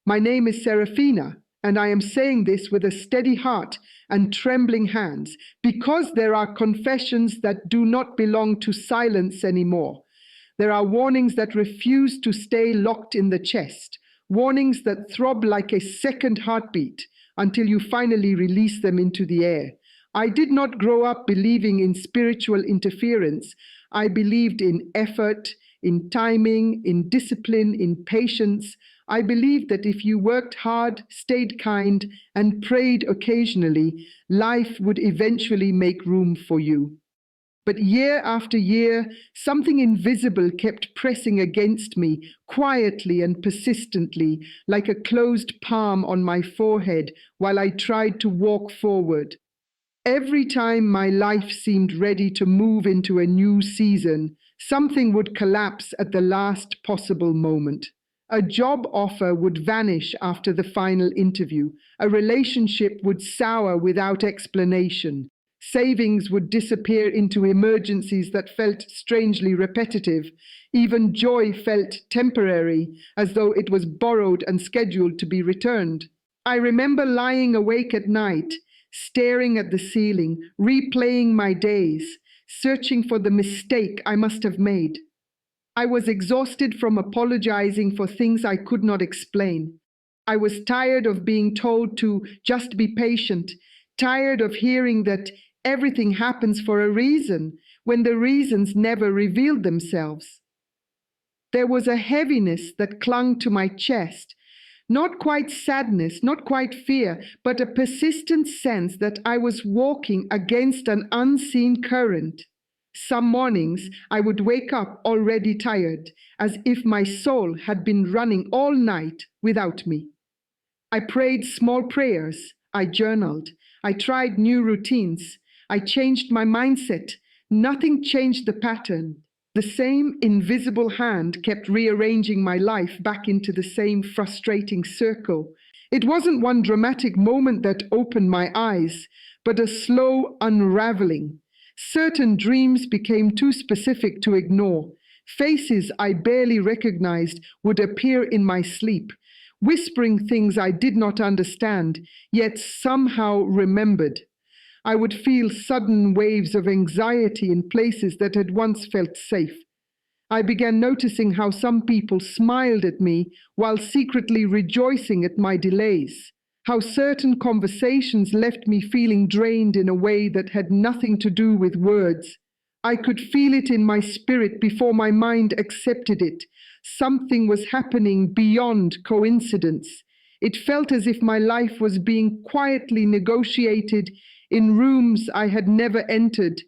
My name is Seraphina, and I am saying this with a steady heart and trembling hands, because there are confessions that do not belong to silence anymore. There are warnings that refuse to stay locked in the chest, warnings that throb like a second heartbeat until you finally release them into the air. I did not grow up believing in spiritual interference. I believed in effort, in timing, in discipline, in patience. I believed that if you worked hard, stayed kind, and prayed occasionally, life would eventually make room for you. But year after year, something invisible kept pressing against me, quietly and persistently, like a closed palm on my forehead, while I tried to walk forward. Every time my life seemed ready to move into a new season, something would collapse at the last possible moment. A job offer would vanish after the final interview. A relationship would sour without explanation. Savings would disappear into emergencies that felt strangely repetitive. Even joy felt temporary, as though it was borrowed and scheduled to be returned. I remember lying awake at night, staring at the ceiling, replaying my days, searching for the mistake I must have made. I was exhausted from apologizing for things I could not explain. I was tired of being told to just be patient, tired of hearing that everything happens for a reason when the reasons never revealed themselves. There was a heaviness that clung to my chest, not quite sadness, not quite fear, but a persistent sense that I was walking against an unseen current. Some mornings I would wake up already tired, as if my soul had been running all night without me. I prayed small prayers, I journaled, I tried new routines, I changed my mindset. Nothing changed the pattern. The same invisible hand kept rearranging my life back into the same frustrating circle. It wasn't one dramatic moment that opened my eyes, but a slow unraveling. Certain dreams became too specific to ignore. Faces I barely recognized would appear in my sleep, whispering things I did not understand, yet somehow remembered. I would feel sudden waves of anxiety in places that had once felt safe. I began noticing how some people smiled at me while secretly rejoicing at my delays, how certain conversations left me feeling drained in a way that had nothing to do with words. I could feel it in my spirit before my mind accepted it. Something was happening beyond coincidence. It felt as if my life was being quietly negotiated in rooms I had never entered,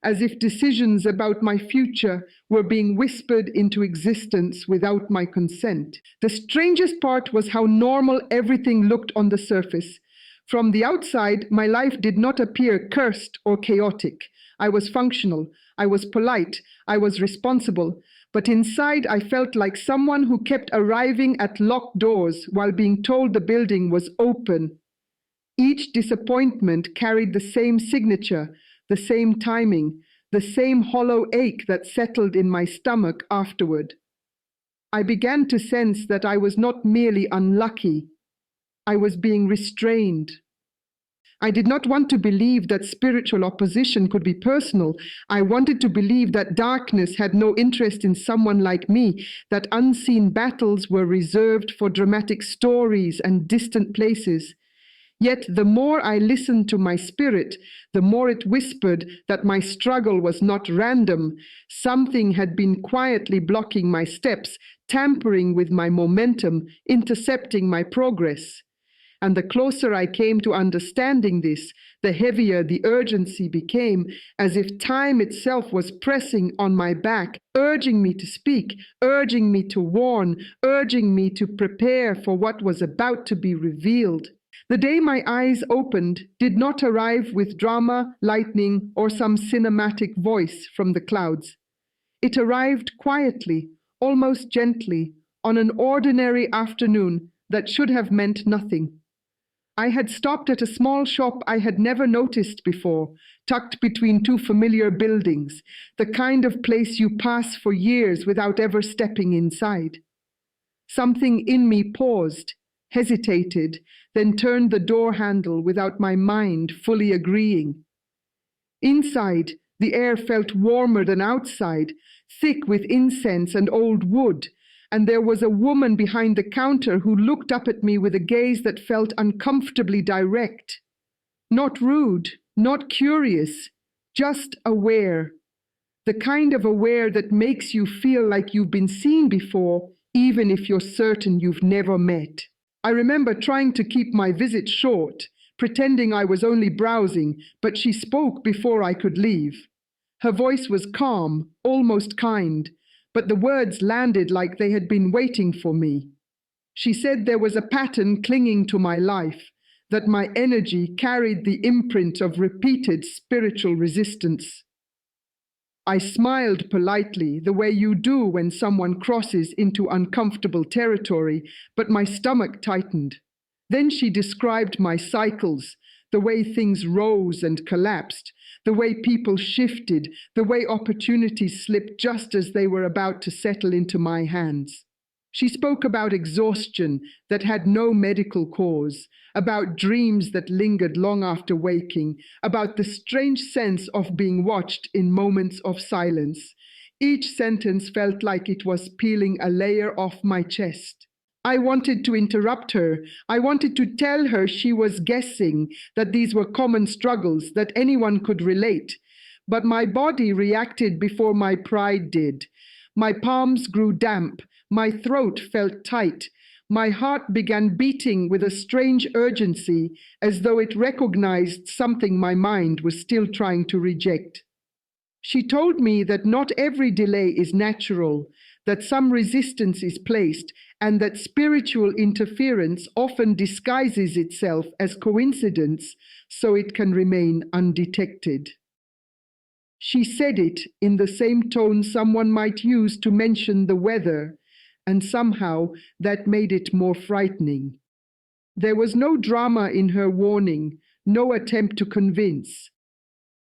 as if decisions about my future were being whispered into existence without my consent. The strangest part was how normal everything looked on the surface. From the outside, my life did not appear cursed or chaotic. I was functional, I was polite, I was responsible, but inside I felt like someone who kept arriving at locked doors while being told the building was open. Each disappointment carried the same signature, the same timing, the same hollow ache that settled in my stomach afterward. I began to sense that I was not merely unlucky, I was being restrained. I did not want to believe that spiritual opposition could be personal. I wanted to believe that darkness had no interest in someone like me, that unseen battles were reserved for dramatic stories and distant places. Yet the more I listened to my spirit, the more it whispered that my struggle was not random. Something had been quietly blocking my steps, tampering with my momentum, intercepting my progress. And the closer I came to understanding this, the heavier the urgency became, as if time itself was pressing on my back, urging me to speak, urging me to warn, urging me to prepare for what was about to be revealed. The day my eyes opened did not arrive with drama, lightning, or some cinematic voice from the clouds. It arrived quietly, almost gently, on an ordinary afternoon that should have meant nothing. I had stopped at a small shop I had never noticed before, tucked between two familiar buildings, the kind of place you pass for years without ever stepping inside. Something in me paused, hesitated, then turned the door handle without my mind fully agreeing. Inside, the air felt warmer than outside, thick with incense and old wood, and there was a woman behind the counter who looked up at me with a gaze that felt uncomfortably direct. Not rude, not curious, just aware. The kind of aware that makes you feel like you've been seen before, even if you're certain you've never met. I remember trying to keep my visit short, pretending I was only browsing, but she spoke before I could leave. Her voice was calm, almost kind, but the words landed like they had been waiting for me. She said there was a pattern clinging to my life, that my energy carried the imprint of repeated spiritual resistance. I smiled politely, the way you do when someone crosses into uncomfortable territory, but my stomach tightened. Then she described my cycles, the way things rose and collapsed, the way people shifted, the way opportunities slipped just as they were about to settle into my hands. She spoke about exhaustion that had no medical cause, about dreams that lingered long after waking, about the strange sense of being watched in moments of silence. Each sentence felt like it was peeling a layer off my chest. I wanted to interrupt her. I wanted to tell her she was guessing, that these were common struggles, that anyone could relate. But my body reacted before my pride did. My palms grew damp. My throat felt tight. My heart began beating with a strange urgency, as though it recognized something my mind was still trying to reject. She told me that not every delay is natural, that some resistance is placed, and that spiritual interference often disguises itself as coincidence so it can remain undetected. She said it in the same tone someone might use to mention the weather, and somehow that made it more frightening. There was no drama in her warning, no attempt to convince,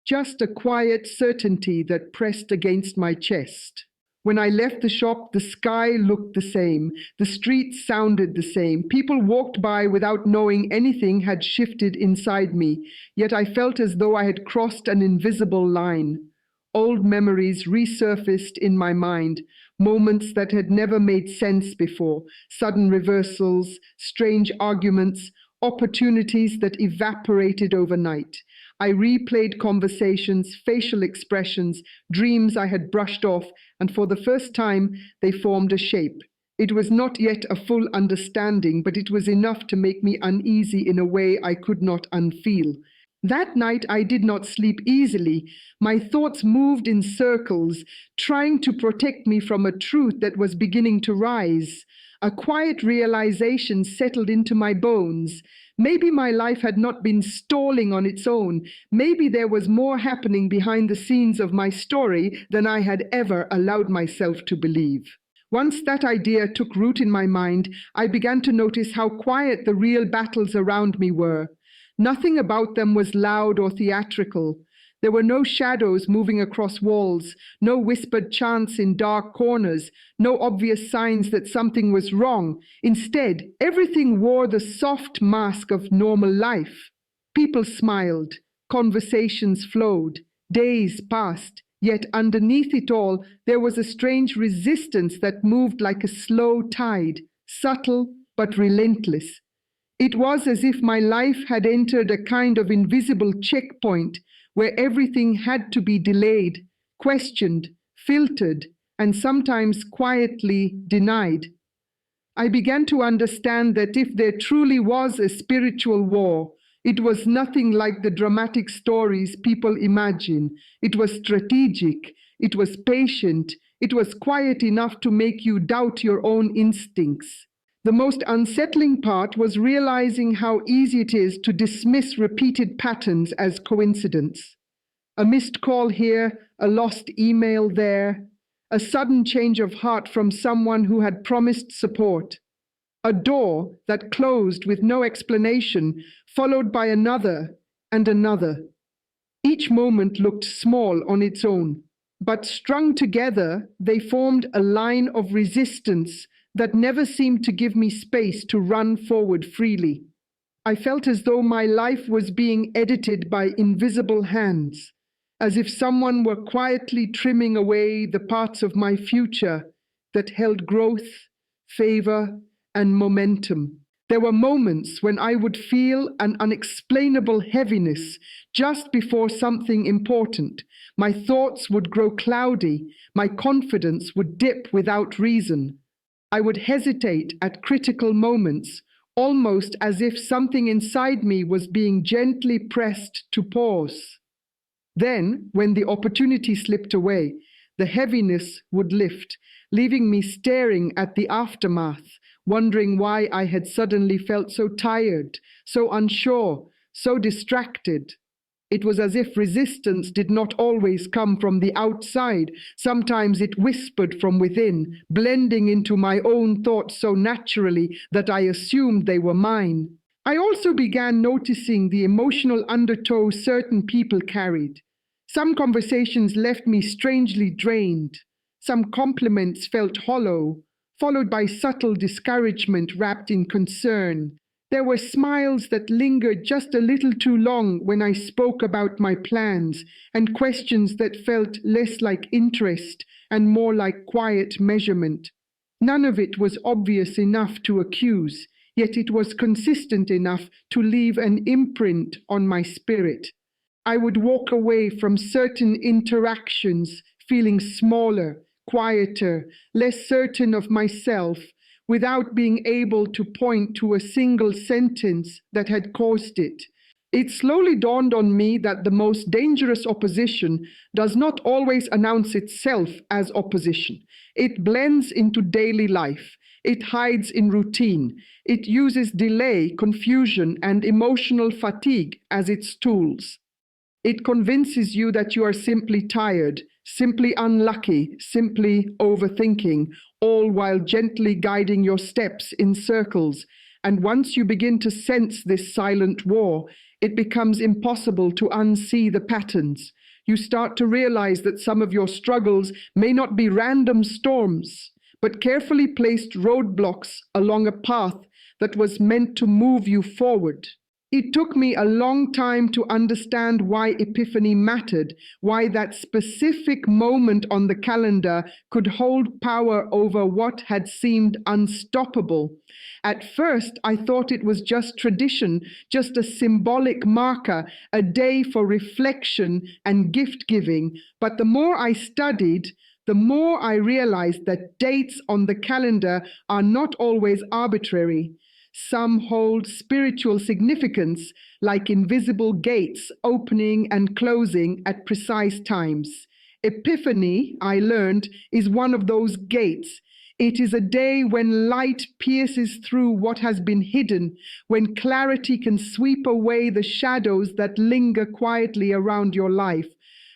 just a quiet certainty that pressed against my chest. When I left the shop, the sky looked the same, the streets sounded the same, people walked by without knowing anything had shifted inside me, yet I felt as though I had crossed an invisible line. Old memories resurfaced in my mind, moments that had never made sense before, sudden reversals, strange arguments, opportunities that evaporated overnight. I replayed conversations, facial expressions, dreams I had brushed off, and for the first time they formed a shape. It was not yet a full understanding, but it was enough to make me uneasy in a way I could not unfeel. That night I did not sleep easily. My thoughts moved in circles, trying to protect me from a truth that was beginning to rise. A quiet realization settled into my bones. Maybe my life had not been stalling on its own. Maybe there was more happening behind the scenes of my story than I had ever allowed myself to believe. Once that idea took root in my mind, I began to notice how quiet the real battles around me were. Nothing about them was loud or theatrical. There were no shadows moving across walls, no whispered chants in dark corners, no obvious signs that something was wrong. Instead, everything wore the soft mask of normal life. People smiled, conversations flowed, days passed, yet underneath it all, there was a strange resistance that moved like a slow tide, subtle but relentless. It was as if my life had entered a kind of invisible checkpoint where everything had to be delayed, questioned, filtered, and sometimes quietly denied. I began to understand that if there truly was a spiritual war, it was nothing like the dramatic stories people imagine. It was strategic, it was patient, it was quiet enough to make you doubt your own instincts. The most unsettling part was realizing how easy it is to dismiss repeated patterns as coincidence. A missed call here, a lost email there, a sudden change of heart from someone who had promised support, a door that closed with no explanation, followed by another and another. Each moment looked small on its own, but strung together, they formed a line of resistance that never seemed to give me space to run forward freely. I felt as though my life was being edited by invisible hands, as if someone were quietly trimming away the parts of my future that held growth, favor, and momentum. There were moments when I would feel an unexplainable heaviness just before something important. My thoughts would grow cloudy, my confidence would dip without reason. I would hesitate at critical moments, almost as if something inside me was being gently pressed to pause. Then, when the opportunity slipped away, the heaviness would lift, leaving me staring at the aftermath, wondering why I had suddenly felt so tired, so unsure, so distracted. It was as if resistance did not always come from the outside. Sometimes it whispered from within, blending into my own thoughts so naturally that I assumed they were mine. I also began noticing the emotional undertow certain people carried. Some conversations left me strangely drained. Some compliments felt hollow, followed by subtle discouragement wrapped in concern. There were smiles that lingered just a little too long when I spoke about my plans, and questions that felt less like interest and more like quiet measurement. None of it was obvious enough to accuse, yet it was consistent enough to leave an imprint on my spirit. I would walk away from certain interactions feeling smaller, quieter, less certain of myself, without being able to point to a single sentence that had caused it. It slowly dawned on me that the most dangerous opposition does not always announce itself as opposition. It blends into daily life. It hides in routine. It uses delay, confusion, and emotional fatigue as its tools. It convinces you that you are simply tired, simply unlucky, simply overthinking, all while gently guiding your steps in circles. And once you begin to sense this silent war, it becomes impossible to unsee the patterns. You start to realize that some of your struggles may not be random storms, but carefully placed roadblocks along a path that was meant to move you forward. It took me a long time to understand why Epiphany mattered, why that specific moment on the calendar could hold power over what had seemed unstoppable. At first, I thought it was just tradition, just a symbolic marker, a day for reflection and gift-giving. But the more I studied, the more I realized that dates on the calendar are not always arbitrary. Some hold spiritual significance, like invisible gates opening and closing at precise times. Epiphany, I learned, is one of those gates. It is a day when light pierces through what has been hidden, when clarity can sweep away the shadows that linger quietly around your life,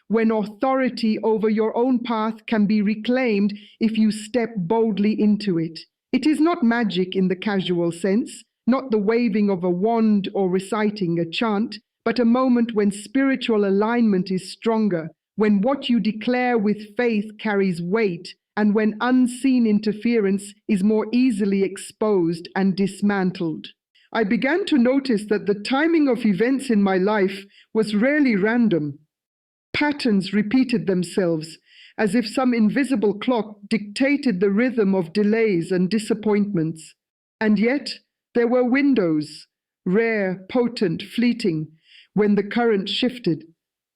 when authority over your own path can be reclaimed if you step boldly into it. It is not magic in the casual sense, not the waving of a wand or reciting a chant, but a moment when spiritual alignment is stronger, when what you declare with faith carries weight, and when unseen interference is more easily exposed and dismantled. I began to notice that the timing of events in my life was rarely random. Patterns repeated themselves, as if some invisible clock dictated the rhythm of delays and disappointments. And yet, there were windows, rare, potent, fleeting, when the current shifted.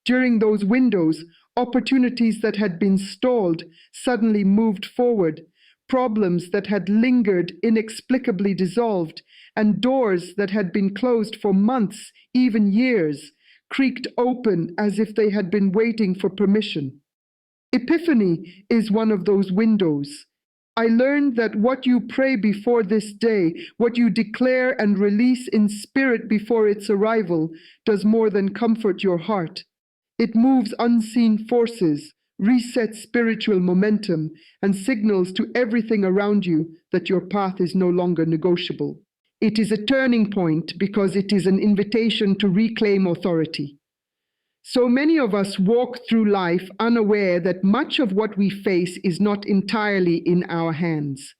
During those windows, opportunities that had been stalled suddenly moved forward, problems that had lingered inexplicably dissolved, and doors that had been closed for months, even years, creaked open as if they had been waiting for permission. Epiphany is one of those windows. I learned that what you pray before this day, what you declare and release in spirit before its arrival, does more than comfort your heart. It moves unseen forces, resets spiritual momentum, and signals to everything around you that your path is no longer negotiable. It is a turning point because it is an invitation to reclaim authority. So many of us walk through life unaware that much of what we face is not entirely in our hands.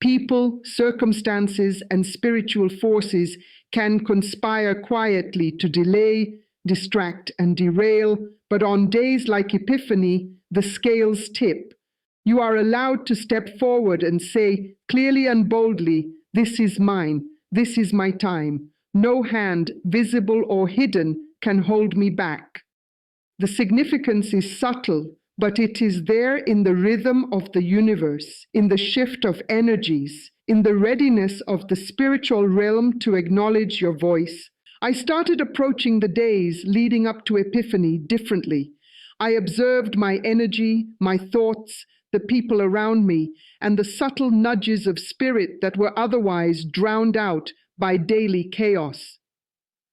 People, circumstances, and spiritual forces can conspire quietly to delay, distract, and derail, but on days like Epiphany, the scales tip. You are allowed to step forward and say clearly and boldly, "This is mine, this is my time. No hand, visible or hidden, can hold me back." The significance is subtle, but it is there in the rhythm of the universe, in the shift of energies, in the readiness of the spiritual realm to acknowledge your voice. I started approaching the days leading up to Epiphany differently. I observed my energy, my thoughts, the people around me, and the subtle nudges of spirit that were otherwise drowned out by daily chaos.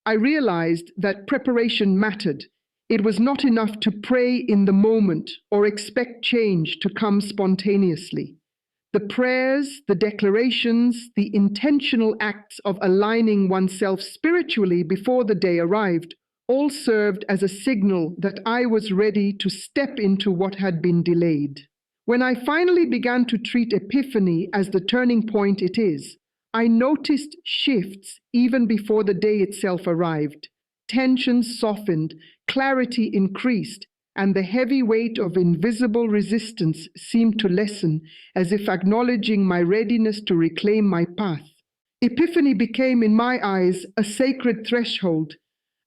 I realized that preparation mattered. It was not enough to pray in the moment or expect change to come spontaneously. The prayers, the declarations, the intentional acts of aligning oneself spiritually before the day arrived all served as a signal that I was ready to step into what had been delayed. When I finally began to treat Epiphany as the turning point it is, I noticed shifts even before the day itself arrived. Tensions softened, clarity increased, and the heavy weight of invisible resistance seemed to lessen, as if acknowledging my readiness to reclaim my path. Epiphany became, in my eyes, a sacred threshold,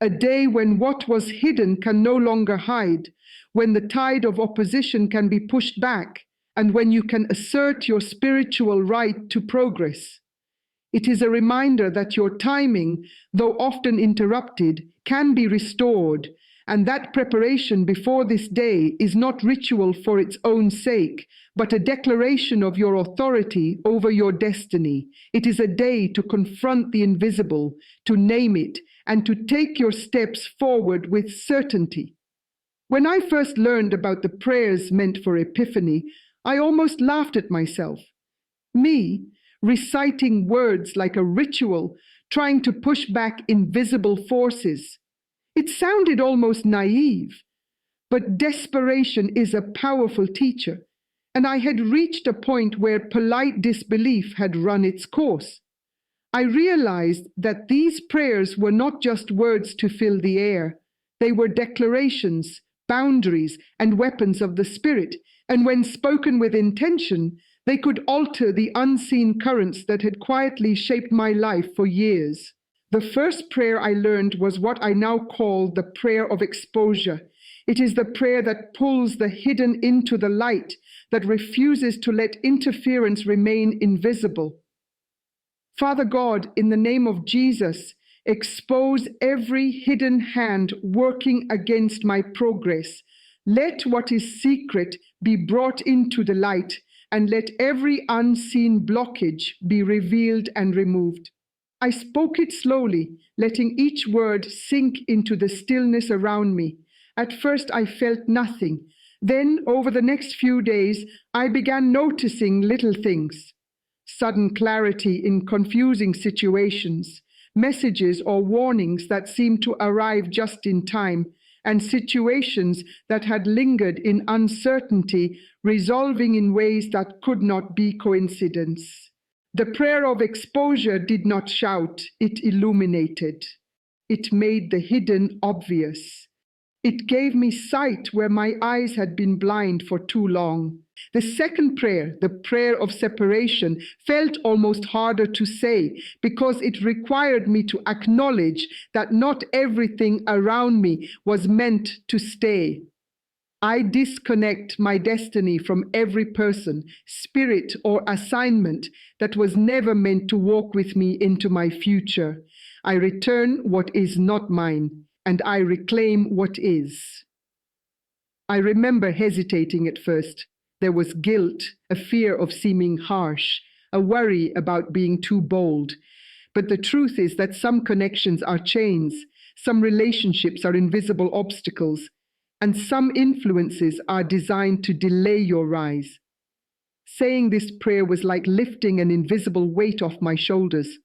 a day when what was hidden can no longer hide, when the tide of opposition can be pushed back, and when you can assert your spiritual right to progress. It is a reminder that your timing, though often interrupted, can be restored, and that preparation before this day is not ritual for its own sake, but a declaration of your authority over your destiny. It is a day to confront the invisible, to name it, and to take your steps forward with certainty. When I first learned about the prayers meant for Epiphany, I almost laughed at myself. Me, reciting words like a ritual, trying to push back invisible forces. It sounded almost naive, but desperation is a powerful teacher, and I had reached a point where polite disbelief had run its course. I realized that these prayers were not just words to fill the air. They were declarations, boundaries, and weapons of the Spirit, and when spoken with intention, they could alter the unseen currents that had quietly shaped my life for years. The first prayer I learned was what I now call the prayer of exposure. It is the prayer that pulls the hidden into the light, that refuses to let interference remain invisible. Father God, in the name of Jesus, expose every hidden hand working against my progress. Let what is secret be brought into the light, and let every unseen blockage be revealed and removed. I spoke it slowly, letting each word sink into the stillness around me. At first I felt nothing. Then, over the next few days, I began noticing little things. Sudden clarity in confusing situations, messages or warnings that seemed to arrive just in time, and situations that had lingered in uncertainty, resolving in ways that could not be coincidence. The prayer of exposure did not shout, it illuminated. It made the hidden obvious. It gave me sight where my eyes had been blind for too long. The second prayer, the prayer of separation, felt almost harder to say because it required me to acknowledge that not everything around me was meant to stay. I disconnect my destiny from every person, spirit, or assignment that was never meant to walk with me into my future. I return what is not mine, and I reclaim what is. I remember hesitating at first. There was guilt, a fear of seeming harsh, a worry about being too bold. But the truth is that some connections are chains, some relationships are invisible obstacles, and some influences are designed to delay your rise. Saying this prayer was like lifting an invisible weight off my shoulders.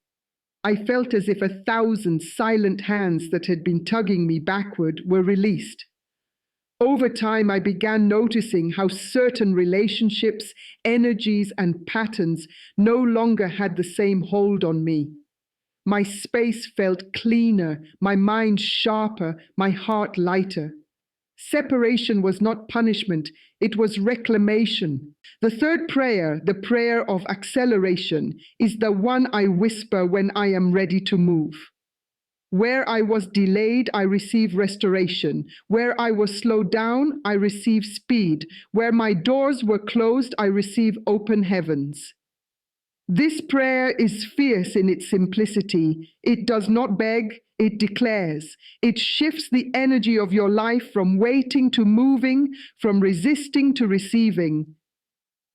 I felt as if 1,000 silent hands that had been tugging me backward were released. Over time, I began noticing how certain relationships, energies, and patterns no longer had the same hold on me. My space felt cleaner, my mind sharper, my heart lighter. Separation was not punishment, it was reclamation. The third prayer, the prayer of acceleration, is the one I whisper when I am ready to move. Where I was delayed, I receive restoration. Where I was slowed down, I receive speed. Where my doors were closed, I receive open heavens. This prayer is fierce in its simplicity. It does not beg, it declares. It shifts the energy of your life from waiting to moving, from resisting to receiving.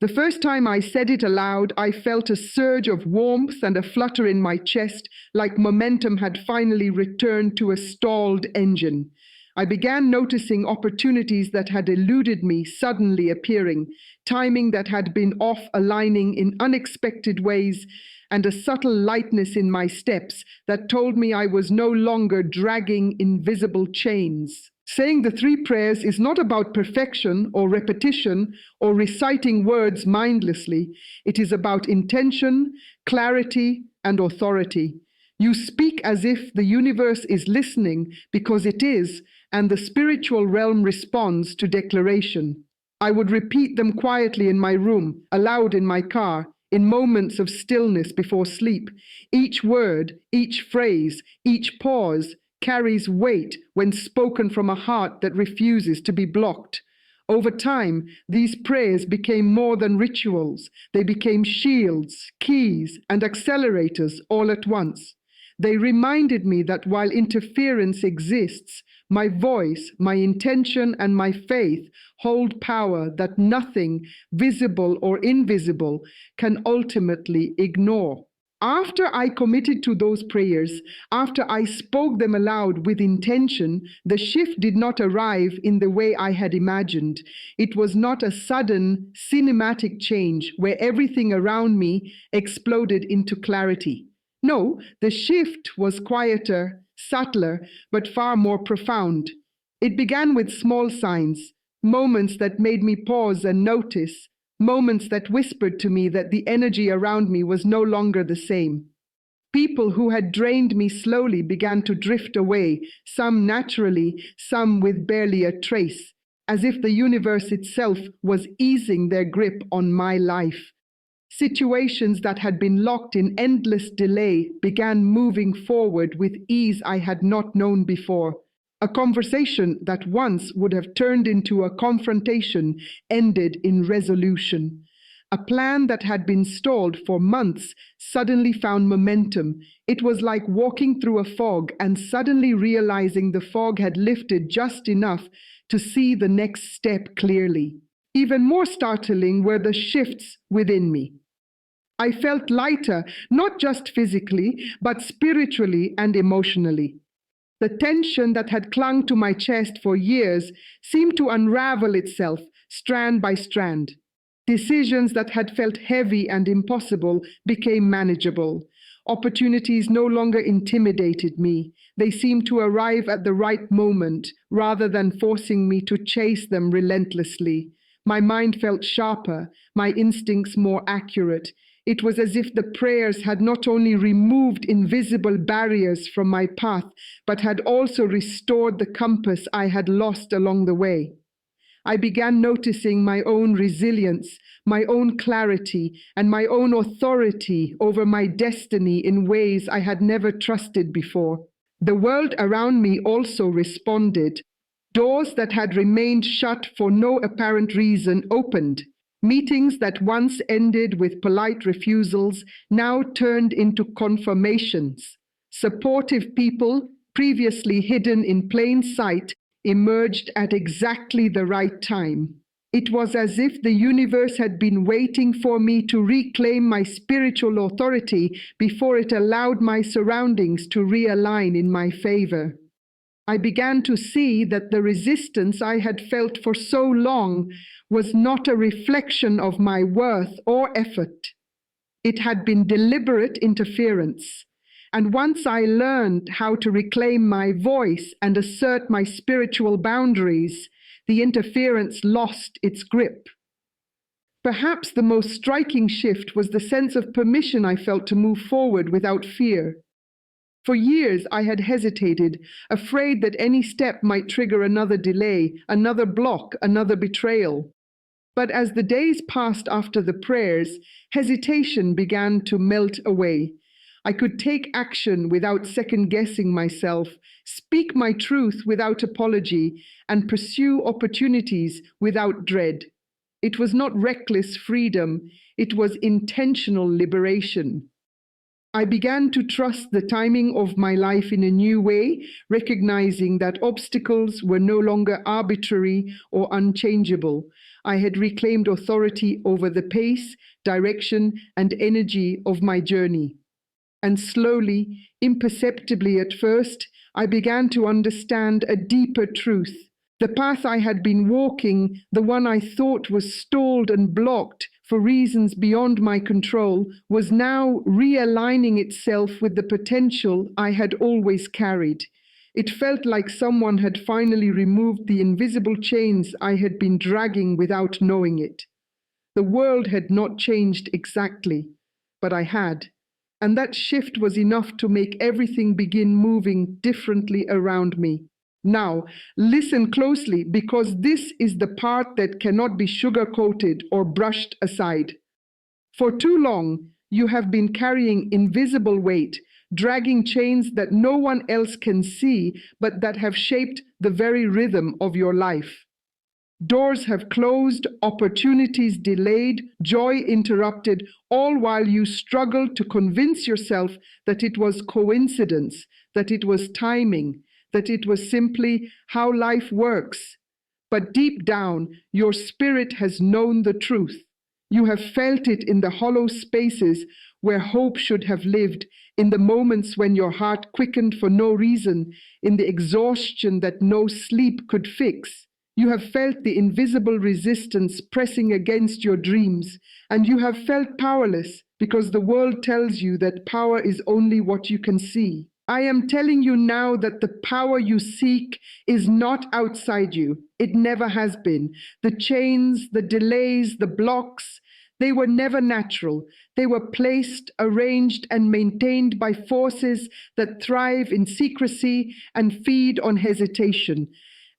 The first time I said it aloud, I felt a surge of warmth and a flutter in my chest, like momentum had finally returned to a stalled engine. I began noticing opportunities that had eluded me suddenly appearing, timing that had been off aligning in unexpected ways, and a subtle lightness in my steps that told me I was no longer dragging invisible chains. Saying the three prayers is not about perfection or repetition or reciting words mindlessly. It is about intention, clarity, and authority. You speak as if the universe is listening because it is, and the spiritual realm responds to declaration. I would repeat them quietly in my room, aloud in my car, in moments of stillness before sleep. Each word, each phrase, each pause carries weight when spoken from a heart that refuses to be blocked. Over time, these prayers became more than rituals. They became shields, keys, and accelerators all at once. They reminded me that while interference exists, my voice, my intention, and my faith hold power that nothing, visible or invisible, can ultimately ignore. After I committed to those prayers, after I spoke them aloud with intention, the shift did not arrive in the way I had imagined. It was not a sudden, cinematic change where everything around me exploded into clarity. No, the shift was quieter, subtler, but far more profound. It began with small signs, moments that made me pause and notice, moments that whispered to me that the energy around me was no longer the same. People who had drained me slowly began to drift away, some naturally, some with barely a trace, as if the universe itself was easing their grip on my life. Situations that had been locked in endless delay began moving forward with ease I had not known before. A conversation that once would have turned into a confrontation ended in resolution. A plan that had been stalled for months suddenly found momentum. It was like walking through a fog and suddenly realizing the fog had lifted just enough to see the next step clearly. Even more startling were the shifts within me. I felt lighter, not just physically, but spiritually and emotionally. The tension that had clung to my chest for years seemed to unravel itself, strand by strand. Decisions that had felt heavy and impossible became manageable. Opportunities no longer intimidated me. They seemed to arrive at the right moment, rather than forcing me to chase them relentlessly. My mind felt sharper, my instincts more accurate. It was as if the prayers had not only removed invisible barriers from my path, but had also restored the compass I had lost along the way. I began noticing my own resilience, my own clarity, and my own authority over my destiny in ways I had never trusted before. The world around me also responded. Doors that had remained shut for no apparent reason opened. Meetings that once ended with polite refusals now turned into confirmations. Supportive people, previously hidden in plain sight, emerged at exactly the right time. It was as if the universe had been waiting for me to reclaim my spiritual authority before it allowed my surroundings to realign in my favor. I began to see that the resistance I had felt for so long was not a reflection of my worth or effort. It had been deliberate interference. And once I learned how to reclaim my voice and assert my spiritual boundaries, the interference lost its grip. Perhaps the most striking shift was the sense of permission I felt to move forward without fear. For years I had hesitated, afraid that any step might trigger another delay, another block, another betrayal. But as the days passed after the prayers, hesitation began to melt away. I could take action without second-guessing myself, speak my truth without apology, and pursue opportunities without dread. It was not reckless freedom, it was intentional liberation. I began to trust the timing of my life in a new way, recognizing that obstacles were no longer arbitrary or unchangeable. I had reclaimed authority over the pace, direction, and energy of my journey. And slowly, imperceptibly at first, I began to understand a deeper truth. The path I had been walking, the one I thought was stalled and blocked for reasons beyond my control, was now realigning itself with the potential I had always carried. It felt like someone had finally removed the invisible chains I had been dragging without knowing it. The world had not changed exactly, but I had. And that shift was enough to make everything begin moving differently around me. Now, listen closely, because this is the part that cannot be sugar-coated or brushed aside. For too long, you have been carrying invisible weight, dragging chains that no one else can see, but that have shaped the very rhythm of your life. Doors have closed, opportunities delayed, joy interrupted, all while you struggle to convince yourself that it was coincidence, that it was timing, that it was simply how life works. But deep down, your spirit has known the truth. You have felt it in the hollow spaces where hope should have lived, in the moments when your heart quickened for no reason, in the exhaustion that no sleep could fix. You have felt the invisible resistance pressing against your dreams, and you have felt powerless because the world tells you that power is only what you can see. I am telling you now that the power you seek is not outside you. It never has been. The chains, the delays, the blocks, they were never natural. They were placed, arranged, and maintained by forces that thrive in secrecy and feed on hesitation.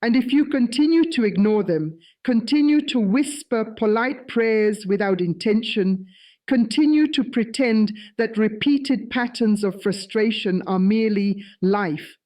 And if you continue to ignore them, continue to whisper polite prayers without intention, continue to pretend that repeated patterns of frustration are merely life,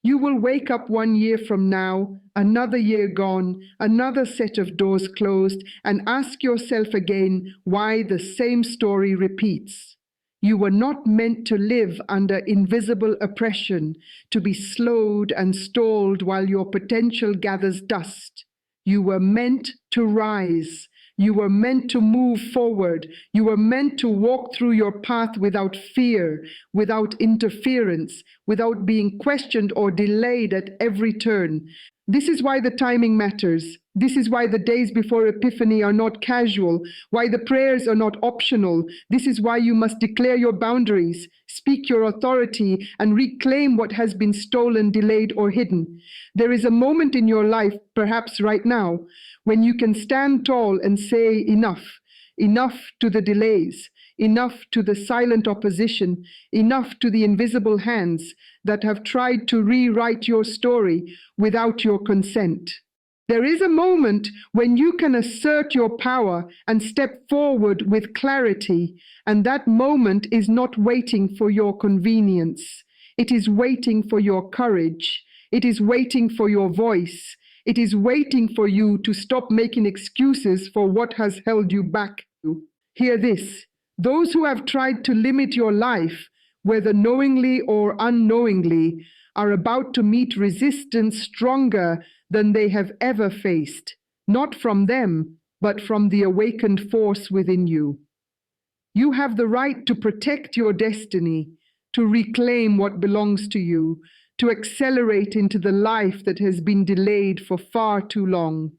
you will wake up 1 year from now, another year gone, another set of doors closed, and ask yourself again why the same story repeats. You were not meant to live under invisible oppression, to be slowed and stalled while your potential gathers dust. You were meant to rise. You were meant to move forward. You were meant to walk through your path without fear, without interference, without being questioned or delayed at every turn. This is why the timing matters. This is why the days before Epiphany are not casual, why the prayers are not optional. This is why you must declare your boundaries, speak your authority, and reclaim what has been stolen, delayed, or hidden. There is a moment in your life, perhaps right now, when you can stand tall and say enough. Enough to the delays, enough to the silent opposition, enough to the invisible hands that have tried to rewrite your story without your consent. There is a moment when you can assert your power and step forward with clarity, and that moment is not waiting for your convenience. It is waiting for your courage. It is waiting for your voice. It is waiting for you to stop making excuses for what has held you back. Hear this. Those who have tried to limit your life, whether knowingly or unknowingly, are about to meet resistance stronger than they have ever faced, not from them, but from the awakened force within you. You have the right to protect your destiny, to reclaim what belongs to you, to accelerate into the life that has been delayed for far too long.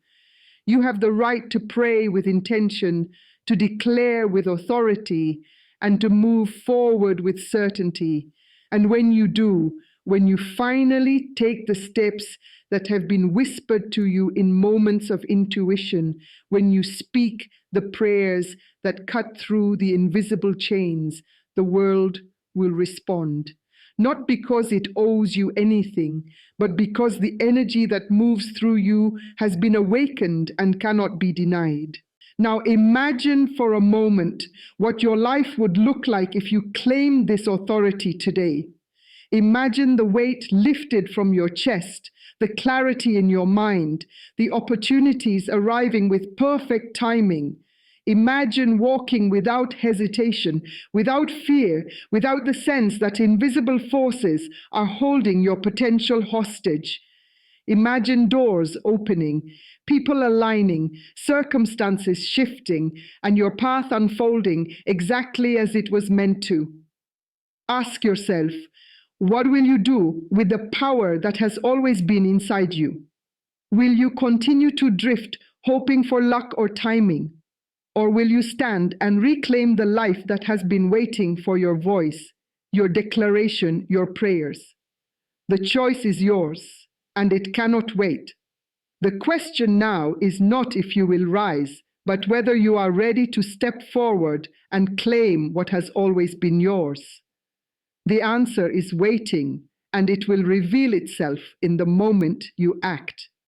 You have the right to pray with intention, to declare with authority, and to move forward with certainty. And when you do, when you finally take the steps that have been whispered to you in moments of intuition, when you speak the prayers that cut through the invisible chains, the world will respond. Not because it owes you anything, but because the energy that moves through you has been awakened and cannot be denied. Now imagine for a moment what your life would look like if you claimed this authority today. Imagine the weight lifted from your chest, the clarity in your mind, the opportunities arriving with perfect timing. Imagine walking without hesitation, without fear, without the sense that invisible forces are holding your potential hostage. Imagine doors opening, people aligning, circumstances shifting, and your path unfolding exactly as it was meant to. Ask yourself, what will you do with the power that has always been inside you? Will you continue to drift, hoping for luck or timing? Or will you stand and reclaim the life that has been waiting for your voice, your declaration, your prayers? The choice is yours, and it cannot wait. The question now is not if you will rise, but whether you are ready to step forward and claim what has always been yours. The answer is waiting, and it will reveal itself in the moment you act.